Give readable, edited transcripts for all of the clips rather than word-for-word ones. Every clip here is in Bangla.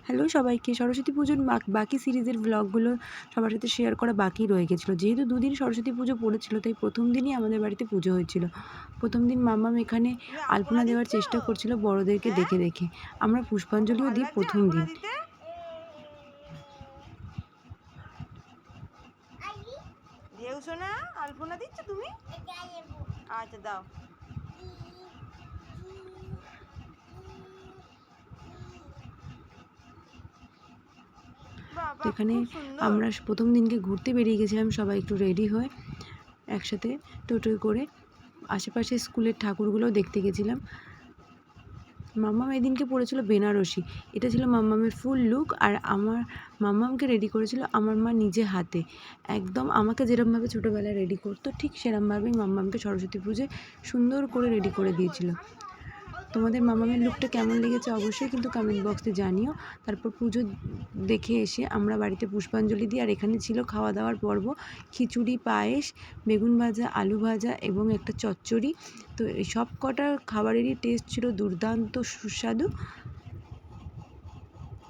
হ্যালো সবাইকে। সরস্বতী পুজোর বাকি সিরিজের ব্লগগুলো সবার সাথে শেয়ার করা বাকি রয়ে গেছিলো। যেহেতু দুদিন সরস্বতী পুজো পড়েছিল, তাই প্রথম দিনই আমাদের বাড়িতে পুজো হয়েছিল। প্রথম দিন মাম্মাম এখানে তুমি আলপনা আলপনা দেওয়ার দিচ্ছ? চেষ্টা করছিল বড়দেরকে হ্যাঁ, দেখে দেখে। আমরা কত পুষ্পাঞ্জলিও ভালো দিই লাগছে প্রথম আলপনা দিন। দিতে। ঢেউ সোনা, আলপনা দিচ্ছ তুমি? আচ্ছা দাও। বাহ তো বাহ, এখানে খুব সুন্দর। আমরা প্রথম দিনকে ঘুরতে বেরিয়ে গেছিলাম, সবাই একটু রেডি হয়ে একসাথে টোটোয় করে আশেপাশে স্কুলের ঠাকুরগুলোও দেখতে গেছিলাম। মাম্মাম এদিনকে পরেছিল বেনারসি। এটা ছিল মাম্মামের ফুল লুক। আর আমার মাম্মামকে রেডি করেছিল আমার মা নিজে হাতে। একদম আমাকে যেরমভাবে ছোটোবেলায় রেডি করতো, ঠিক সেরমভাবেই মাম্মামকে সরস্বতী পুজোয় সুন্দর করে রেডি করে দিয়েছিল। তোমাদের মাম্মামের লুকটা কেমন লেগেছে অবশ্যই কিন্তু কমেন্ট বক্সে জানিও। তারপর পুজো দেখে এসে আমরা বাড়িতে পুষ্পাঞ্জলি দিই। আর এখানে ছিল খাওয়া দাওয়ার পর্ব। খিচুড়ি, পায়েস, বেগুন ভাজা, আলু ভাজা এবং একটা চচ্চড়ি। তো এই সব কটা খাবারেরই টেস্ট ছিল দুর্দান্ত সুস্বাদু।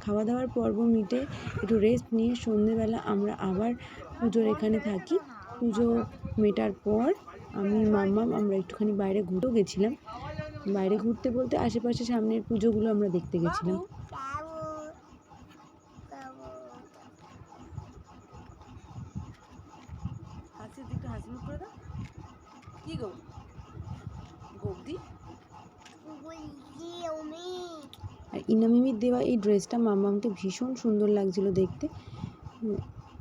খাওয়া দাওয়ার পর্ব মিটে একটু রেস্ট নিয়ে সন্ধেবেলা আমরা আবার পুজোর এখানে থাকি। পুজো মেটার পর আমি মাম্মাম আমরা একটুখানি বাইরে ঘুরেও গেছিলাম। বাইরে ঘুরতে বলতে আশেপাশে সামনের পুজোগুলো আমরা দেখতে বাবু গেছিলাম। হাসি দিকে হাসি মুখ করে দাও। কি গো গৌদি? আর ইনামিমির দেওয়া এই ড্রেসটা মাম্মামকে ভীষণ সুন্দর লাগছিল দেখতে।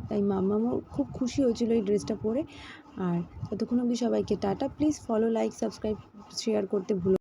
তাই মাম্মামও খুব খুশি হয়েছিল এই ড্রেসটা পরে। আর ততক্ষণ অবধি সবাইকে tata. Please follow, like, subscribe, share করতে ভুলো